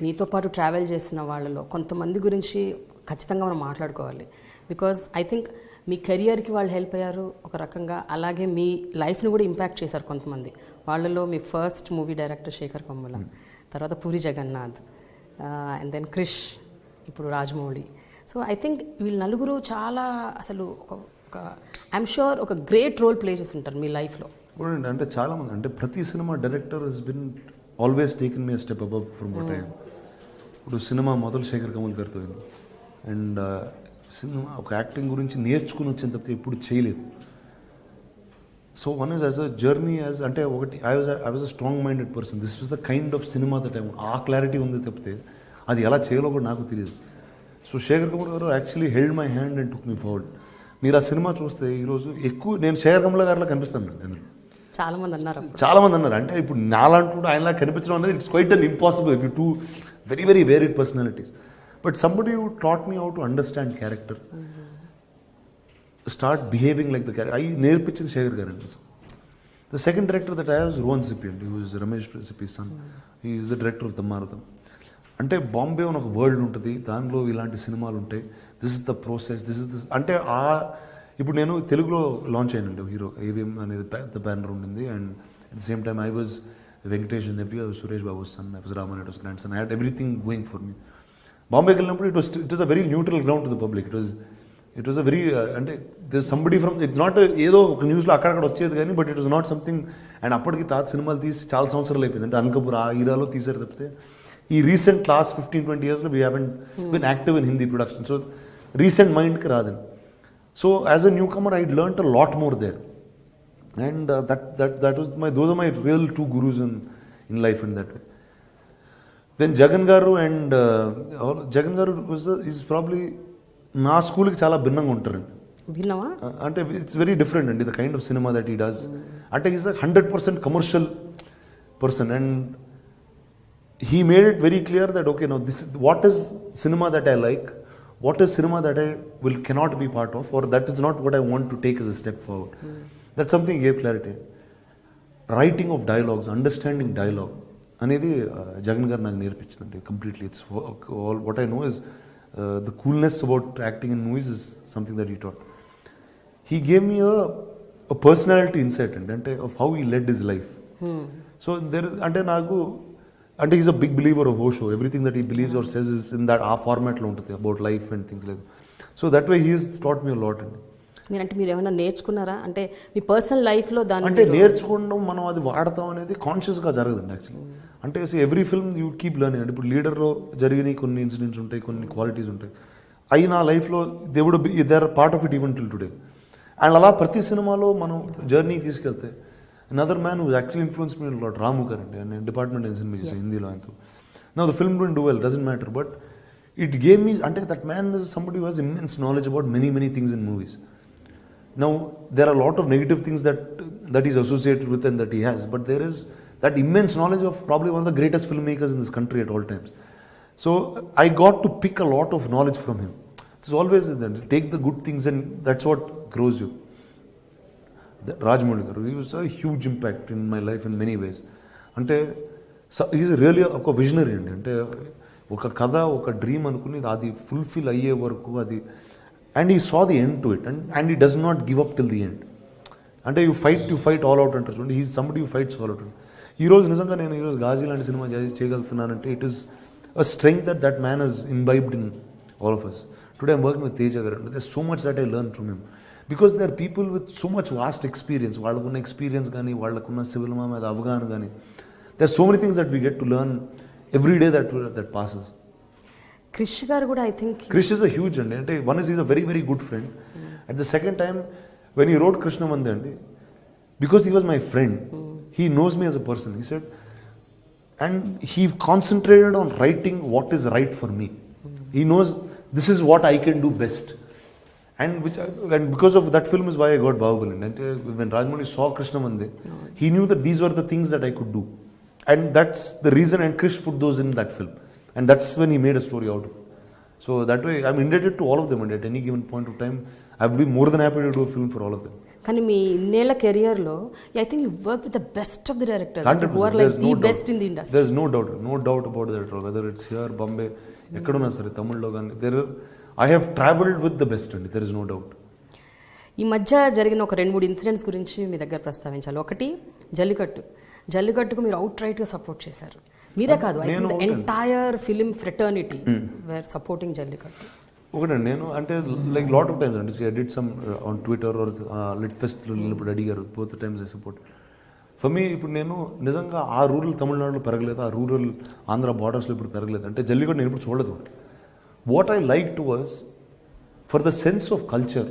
మీతో పాటు ట్రావెల్ చేసిన వాళ్ళలో కొంతమంది గురించి ఖచ్చితంగా మనం మాట్లాడుకోవాలి. బికాజ్ ఐ థింక్ మీ కెరియర్కి వాళ్ళు హెల్ప్ అయ్యారు ఒక రకంగా, అలాగే మీ లైఫ్ని కూడా ఇంపాక్ట్ చేశారు కొంతమంది. వాళ్ళలో మీ first movie director Shekhar Kammula, తర్వాత పూరి జగన్నాథ్, అండ్ దెన్ క్రిష్, ఇప్పుడు రాజమౌళి. సో ఐ థింక్ వీళ్ళు నలుగురు చాలా అసలు ఒక ఐఎమ్ షూర్ ఒక గ్రేట్ రోల్ ప్లే చేసి ఉంటారు మీ లైఫ్లో. అంటే చాలామంది, అంటే ప్రతి cinema director he's been always taken me step above from what I am. ఇప్పుడు సినిమా మొదలు శేఖర్ కమల్ గారితో అయింది. అండ్ సినిమా ఒక యాక్టింగ్ గురించి నేర్చుకుని వచ్చిన తప్పితే ఎప్పుడు చేయలేదు. So one is as a journey as, అంటే ఒకటి I was a strong minded person. This was the kind of cinema that I ఆ క్లారిటీ ఉంది తప్పితే అది ఎలా చేయాలో కూడా నాకు తెలియదు. సో శేఖర్ కమల్ గారు actually held my hand and took me forward. మీరు ఆ సినిమా చూస్తే ఈరోజు ఎక్కువ నేను శేఖర్ కమల్ గారిలా కనిపిస్తాను. నేను చాలామంది అన్నారు అంటే ఇప్పుడు నాలంటూ ఆయనలా కనిపించడం అనేది it's quite an impossible if you to very very varied personalities. But somebody who taught me how to understand character, start behaving like the character, అవి నేర్పించింది శేఖర్ గారు అండి. The second director that I was Rohan Sippi అండి, who is Ramesh Sippi son. He is the director of దమ్మారథం. అంటే బాంబే అని ఒక world ఉంటుంది, దానిలో ఇలాంటి సినిమాలు ఉంటాయి. This is the process, this is this అంటే ఇప్పుడు నేను తెలుగులో లాంచ్ అయినండి హీరో ఏవిఎం అనేది పెద్ద బ్యానర్ ఉండింది. And at the same time I was Venkatesh nephew, Suresh Babu son, I was Ramanaidu's grandson. I had everything going for me. బాంబేకి వెళ్ళినప్పుడు it was a very neutral ground to the public. It was a very అంటే somebody from, it's not ఏదో ఒక న్యూస్లో అక్కడక్కడ వచ్చేది కానీ, but it was not something. And అప్పటికి తాత సినిమాలు తీసి చాలా సంవత్సరాలు అయిపోయింది. అంటే అనకపూర్ ఆ హీరాలో తీసారు తప్పితే ఈ రీసెంట్ లాస్ట్ 15-20 yearsలో we haven't been active in Hindi production. So recent మైండ్కి రాదండి. So as a newcomer, I learnt a lot more there, and that was those are my real two gurus in life in that way. Then Jagan Garu and Jagan Garu is probably na school ki chala binnanga untarandi. Binnama? Ante it's very different and the kind of cinema that he does. Ante he's a 100% commercial person, and he made it very clear that okay, now this is what is cinema that I like. What is cinema that I cannot be part of, or that is not what I want to take as a step forward. That's something he gave clarity. Writing of dialogues, understanding dialogue అనేది జగన్ గారు నాకు నేర్పించిందండి completely. It's all what I know is the coolness about acting in movies is something that he taught. He gave me a personality insight అండి, అంటే of how he led his life. So అంటే నాకు అంటే is a big believer of Osho. Everything that he believes or says is in that ఆ ఫార్మాట్లో ఉంటుంది about life and things like. So that way he is taught me lot అండి. మీరు ఏమైనా నేర్చుకున్నారా అంటే మీ పర్సనల్ లైఫ్లో దాన్ని? అంటే నేర్చుకోవడం మనం అది వాడతాం అనేది కాన్షియస్గా జరగదండి యాక్చువల్లీ. అంటే every film you keep learning. అంటే ఇప్పుడు లీడర్లో జరిగిన కొన్ని ఇన్సిడెంట్స్ ఉంటాయి, కొన్ని క్వాలిటీస్ ఉంటాయి, అవి నా లైఫ్లో they would be they are part of it even till today. And అలా ప్రతి సినిమాలో మనం జర్నీ తీసుకెళ్తే another man who actually influenced me a lot, Ramu Karandi, and department in cinema, Hindi lo antu. Now the film didn't do well, doesn't matter, but it gave me, ante that man is somebody who has immense knowledge about many things in movies. Now there are a lot of negative things that he's associated with and that he has, but there is that immense knowledge of probably one of the greatest filmmakers in this country at all times. So I got to pick a lot of knowledge from him. It's always that take the good things and that's what grows you. Rajamouli గారు, he was a huge impact in my life in many ways. అంటే is really ఒక visionary అండి. అంటే ఒక కథ, ఒక dream అనుకుని అది ఫుల్ఫిల్ అయ్యే వరకు అది, and he saw the end to it, and he does not give up till the end. అంటే యూ ఫైట్ ఆల్ అవుట్ అంటారు చూడండి, he's somebody you fights all out. ఈరోజు నిజంగా నేను ఈరోజు గాజీ లాంటి సినిమా చేయగలుగుతున్నానంటే it is a strength that man has imbibed in all of us. Today I'm working with Teja గారు. There so much that I learn from him. Because they are people with so much vast experience. వాళ్ళకున్న experience కానీ, వాళ్ళకున్న cinema మీద అవగాహన కానీ, they are so many things that we get to learn every day that passes. Krish గారు కూడా I think Krish is a huge అండి. అంటే one is a very very good friend. At the second time when he rode కృష్ణమంది అండి, because he was my friend, he knows me as a person, he said, and he concentrated on writing what is right for me. He knows this is what I can do best. And because of that film is why I got Bahubali. And when Rajamouli saw Krishnamande, he knew that these were the things that I could do. And that's the reason, and Krish put those in that film. And that's when he made a story out of it. So that way, I'm indebted to all of them. And at any given point of time, I would be more than happy to do a film for all of them. కానీ మీ ఇన్నేళ్ల కెరియర్లో I think you work with the best of the directors who are like the best in the industry. There's no doubt about that. Whether it's here, Bombay, ఎక్కడున్నా సరే, తమిళ్లో కానీ I have travelled with the best అండి. There is no doubt. ఈ మధ్య జరిగిన ఒక 2-3 incidents గురించి మీ దగ్గర ప్రస్తావించాలి. ఒకటి జల్లికట్టుకు మీరు అవుట్ రైట్గా సపోర్ట్ చేశారు. మీరే కాదు, I think the entire film fraternity were supporting Jallikattu. ఒకటండి, నేను అంటే లైక్ లాట్ ఆఫ్ టైమ్స్ అండి I did some on Twitter or lit ఫెస్ట్లో ఇప్పుడు అడిగారు, both times I support. For me ఇప్పుడు నేను నిజంగా ఆ రూరల్ తమిళనాడులో పెరగలేదు, ఆ రూరల్ ఆంధ్ర బార్డర్స్లో ఇప్పుడు పెరగలేదు. అంటే జల్లికట్టు నేను ఇప్పుడు చూడలేదు. What I like to was for the sense of culture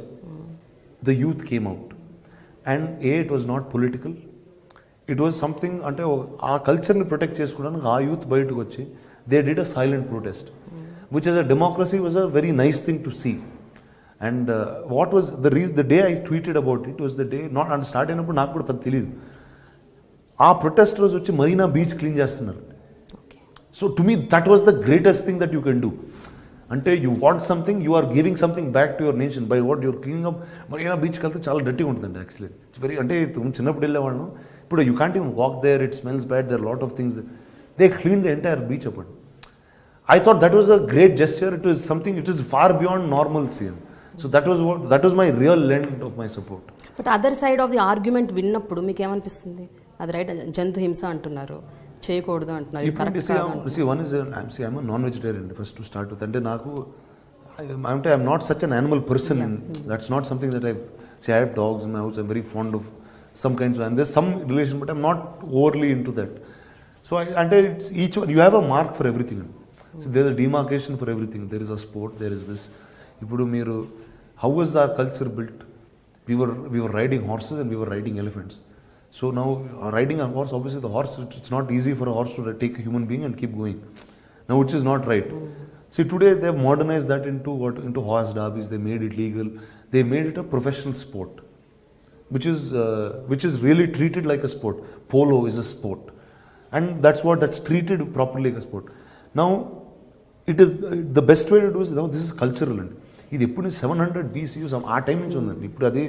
the youth came out and it was not political, it was something. అంటే ఆ కల్చర్ని ప్రొటెక్ట్ చేసుకోవడానికి ఆ యూత్ బయటకు వచ్చి they did a silent protest, which as a democracy was a very nice thing to see. And what was the day I tweeted about it was the day, not and start అయినప్పుడు నాకు కూడా పెద్ద తెలియదు, ఆ protesters వచ్చి Marina beach clean చేస్తున్నారు. So to me that was the greatest thing that you can do. అంటే you want something, you are giving something back to your nation by what your cleaning up. Marina బీచ్కి వెళ్తే చాలా డర్టీగా ఉంటుందండి actually. It's very, అంటే చిన్నప్పుడు వెళ్ళేవాళ్ళం, ఇప్పుడు you can't even walk there, it smells bad, there lot of things. They clean the entire beach అప్పుడు. I thought that was a great gesture. It was something, it is far beyond normalcy. So that was my real lend of my support. But other side of the argument విన్నప్పుడు మీకు ఏమనిపిస్తుంది? అది right, జంతు హింస అంటున్నారు, చేయకూడదు అంటున్నారు. One is I'm a non-vegetarian first to start with. అంటే నాకు I'm not such an animal person. That's not something that I have dogs in my house. I'm very fond of some kinds of, and there's some relation, but I'm not overly into that. So it's each one, you have a mark for everything. So there is a demarcation for everything. There is a sport, there is this. Ipudu meeru, how was our culture built? We were riding horses and we were riding elephants. So now riding a horse, obviously the horse, it's not easy for a horse to take a human being and keep going. Now which is not right. See, today they have modernized that into horse derbies. They made it legal. They made it a professional sport, which is really treated like a sport. Polo is a sport, and that's treated properly like a sport. Now it is the best way to do is, now this is cultural అండి. ఇది ఎప్పుడు 700 BCU ఆ time నుంచి ఉందండి. ఇప్పుడు అది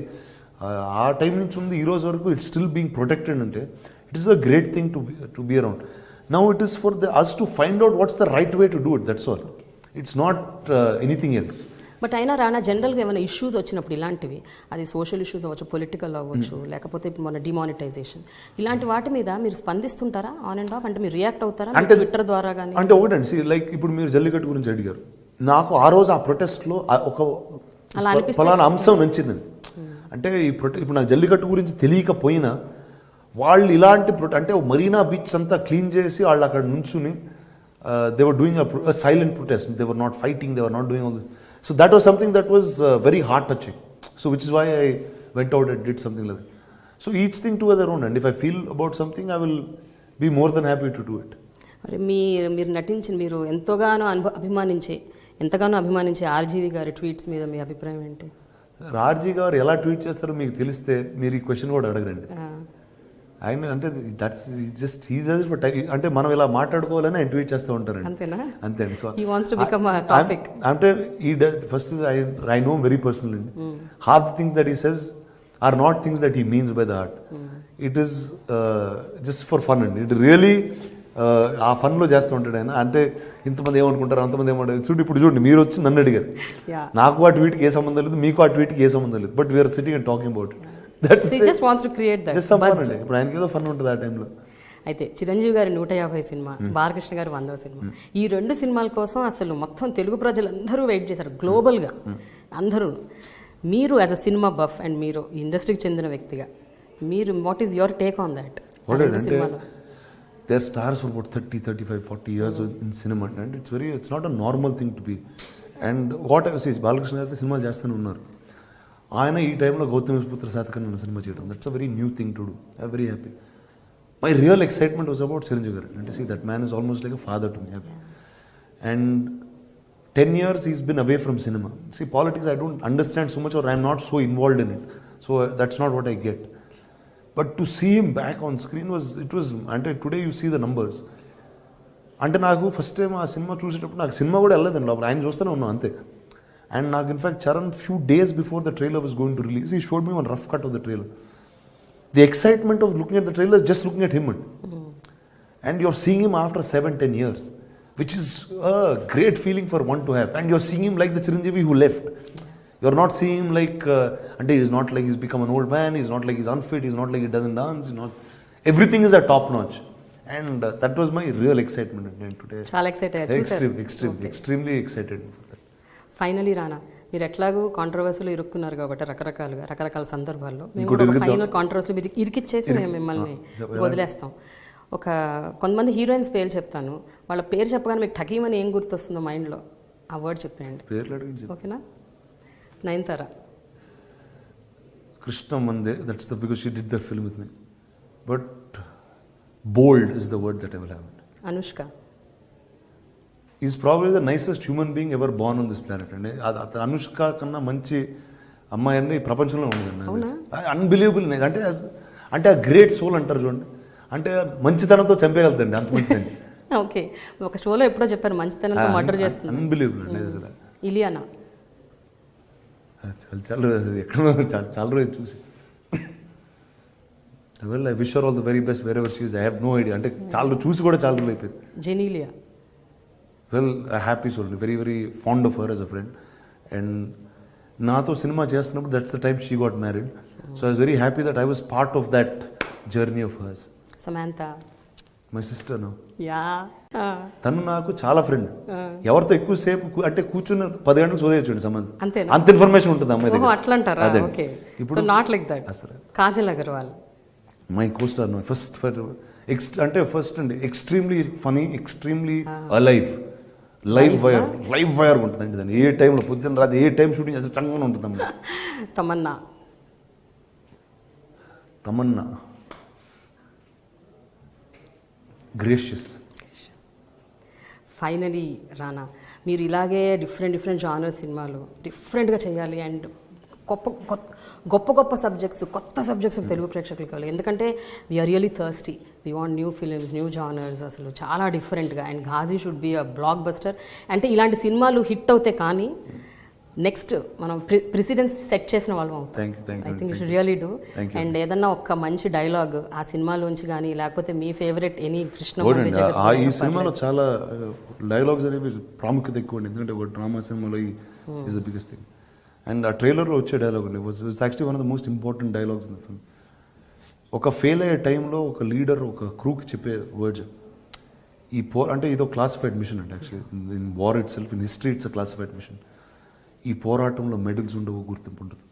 ఆ time నుంచి ఉంది, ఈ రోజు వరకు ఇట్స్ స్టిల్ బీయింగ్ ప్రొటెక్టెడ్. అంటే it is a great thing to be around. Now it is for us to find out what's the right way to do it, that's all. It's not anything else. But అయినా రానా, జనరల్గా ఏమైనా issues వచ్చినప్పుడు ఇలాంటివి, అది social issues అవ్వచ్చు, political అవ్వచ్చు, లేకపోతే ఇప్పుడు మన డిమానిటైజేషన్, ఇలాంటి వాటి మీద మీరు స్పందిస్తుంటారా ఆన్ అండ్ ఆఫ్? అంటే మీరు రియాక్ట్ అవుతారా ట్విట్టర్ ద్వారా కానీ? అంటే ఒకటండి, లైక్ ఇప్పుడు మీరు జల్లికట్టు గురించి అడిగారు, నాకు ఆ రోజు ఆ ప్రొటెస్ట్లో ఒక ఫలానా అంశం నచ్చిందండి. అంటే ఇప్పుడు నాకు జల్లికట్టు గురించి తెలియకపోయినా వాళ్ళు ఇలాంటి అంటే మరీనా బీచ్ అంతా క్లీన్ చేసి వాళ్ళు అక్కడ నుంచుని they were doing a silent protest. They were not fighting, they were not doing all this. So that was something that was very heart touching. So which is why I went out and did something like that. So each thing to their own, and if I feel about something, I will be more than happy to do it. మరి మీరు నటించిన, మీరు ఎంతగానో అభిమానించే RGV గారి tweets మీద మీ అభిప్రాయం ఏంటి? ఆర్జీ గారు ఎలా ట్వీట్ చేస్తారో మీకు తెలిస్తే మీరు ఈ క్వశ్చన్ కూడా అడగరండి. ఆయన అంటే that's just he does for time. అంటే మనం ఇలా మాట్లాడుకోవాలని ఆయన ట్వీట్ చేస్తూ ఉంటారండి, అంతే అండి. సో అంటే ఈ first I know very personal అండి. Half the things that he says are not things that he means by the heart. It is just for fun అండి. ఇట్ రియలీ ఆ ఫన్లో చేస్తూ ఉంటాడు ఆయన. అంటే ఇంతమంది ఏమనుకుంటారు, అంతమంది ఏమంటారు. చూడండి మీరు వచ్చి నన్ను అడిగారు, నాకు ఆ ట్వీట్కి ఏ సంబంధం లేదు, మీకు ఆ ట్వీట్కి ఏ సంబంధం లేదు, but we're sitting and talking about it. ఇప్పుడు ఆయనకి ఏదో ఫన్ ఉంటుంది ఆ టైంలో. అయితే చిరంజీవి గారి 150 సినిమా, బాలకృష్ణ గారి 100వ సినిమా, ఈ 2 సినిమాల కోసం అసలు మొత్తం తెలుగు ప్రజలందరూ వెయిట్ చేశారు గ్లోబల్గా అందరూ. మీరు as a cinema buff and మీరు ఇండస్ట్రీకి చెందిన వ్యక్తిగా, మీరు what is your take on that? They are stars for about 30, 35, 40 years in cinema, and it's not a normal thing to be. And what I say, Balakrishna garu సినిమాలు చేస్తూనే ఉన్నారు. ఆయన ఈ టైంలో గౌతమ్ పుత్ర శాతకర్ణి సినిమా చేయడం, that's a very new thing to do. I very happy. My real excitement was about Chiranjeevi garu. అంటే see that man is almost like a father to me. And 10 years he's been away from cinema. See, politics I don't understand so much, or I'm not so involved in it. So that's not what I get. But to see him back on screen was అంటే today you see the numbers. అంటే నాకు first time ఆ cinema చూసేటప్పుడు నాకు cinema కూడా వెళ్ళలేదండి లోపల, ఆయన చూస్తూనే ఉన్నాం అంతే. అండ్ నాకు in fact Charan few days before the trailer was going to release he showed me one rough cut of the trailer. The excitement of looking at the trailer just looking at him and you're seeing him after 7-10 years, which is a great feeling for one to have. And you're seeing him like the Chiranjeevi who left. You're not seeing him like and he's not like he's become an old man, he's not like he's unfit, he's not like he doesn't dance, he's not, everything is at top notch. And that was my real excitement today. చాలా excite అయ్యారు. Extremely excited for that. Finally రానా, మీరు ఎట్లాగూ కాంట్రవర్సీలో ఇరుక్కున్నారు కాబట్టి రకరకాల సందర్భాల్లో మేము కూడా final కాంట్రవర్సీలో మీరు ఇరికిచ్చేసి మేము మిమ్మల్ని వదిలేస్తాం. కొంతమంది హీరోయిన్స్ పేరు చెప్తాను, వాళ్ళ పేరు చెప్పగానే మీకు ఠకీమని ఏం గుర్తొస్తుందో మైండ్లో ఆ వర్డ్ చెప్పండి. ఓకేనా? నయనతార, కృష్ణ మందే, that's the because she did that film with me, but bold is the word that I will have. Anushka is probably the nicest human being ever Born on this planet అండి. అనుష్క కన్నా మంచి అమ్మాయి అన్ని ఈ ప్రపంచంలో ఉండదండి. అన్బిలీవబుల్. అంటే ఆ గ్రేట్ సోల్ అంటారు చూడండి, అంటే మంచితనంతో చంపేయగలుగుతండి, అంత మంచిదండి. ఓకే, ఒక షోలో ఎప్పుడో చెప్పారు మంచితనంతో మర్డర్ చేస్తుంది. అన్బిలీవబుల్ అండి అసలు. ఇలియానా చాలా రోజు చూసి well I wish her all the very best wherever she is. I have no idea, అంటే చాలా చూసి కూడా చాలా రోజులు అయిపోయింది. Genelia, well I happy soul, very very fond of her as a friend. And నాతో సినిమా చేస్తున్నప్పుడు that's the time she got married. So I was very happy that I was part of that journey of hers. Samantha, my sister. తను నాకు చాలా friend. ఎవరితో ఎక్కువసేపు అంటే కూర్చున్న 10 గంటలు చదివేయచ్చు సమంత, అంత ఇన్ఫర్మేషన్ ఉంటుంది అమ్మాయి దగ్గర. అట్లా అంటారా? ఓకే, ఇప్పుడు not like that. Kajal Aggarwal, my costar. అంటే ఫస్ట్ అండి extremely funny, extremely alive, live wire ఉంటుందండి దాన్ని. ఏ టైంలో పొద్దున్న రాత్రి ఏ టైం షూటింగ్ చేస్తే చక్కగా ఉంటుంది అమ్మాయి. తమన్నా గ్రేషియస్. ఫైనలీ రానా, మీరు ఇలాగే డిఫరెంట్ జానర్ సినిమాలు డిఫరెంట్గా చేయాలి అండ్ గొప్ప సబ్జెక్ట్స్, కొత్త సబ్జెక్ట్స్ తెలుగు ప్రేక్షకులు కావాలి. ఎందుకంటే we are really thirsty, we want new films, new genres, అసలు చాలా డిఫరెంట్గా. And Ghazi should be a blockbuster. అంటే ఇలాంటి సినిమాలు హిట్ అవుతాయి, కానీ నెక్స్ట్ మనం ప్రెసిడెన్స్ సెట్ చేసిన వాళ్ళం అవుతాం. I think you should really do. And ఏదన్నా ఒక మంచి డైలాగ్ ఆ సినిమాలోంచి కానీ, లేకపోతే మీ ఫేవరెట్ ఎనీ కృష్ణ. ఈ సినిమాలో చాలా డైలాగ్స్ అనేవి ప్రాముఖ్యత ఎక్కువ ఉంది, ఎందుకంటే ఒక డ్రామా సినిమాలో is the biggest thing. And ఆ ట్రైలర్లో వచ్చే డైలాగ్ అండి was actually one of the most important dialogues in the film. ఒక ఫెయిల్ అయ్యే టైంలో ఒక లీడర్ ఒక క్రూకి చెప్పే వర్డ్స్, అంటే ఇదో క్లాసిఫైడ్ మిషన్ అండి. Actually in war itself, in history it's a classified mission. ఈ పోరాటంలో మెడల్స్ ఉండవు, గుర్తింపు ఉండదు.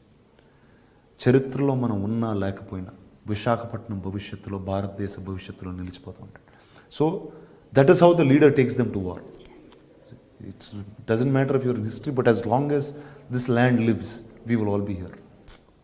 చరిత్రలో మనం ఉన్నా లేకపోయినా విశాఖపట్నం భవిష్యత్తులో, భారతదేశ భవిష్యత్తులో నిలిచిపోతూ ఉంటాడు. So that is how the leader takes them to war. It doesn't matter if you're in history, but as long as this land lives, we will all be here.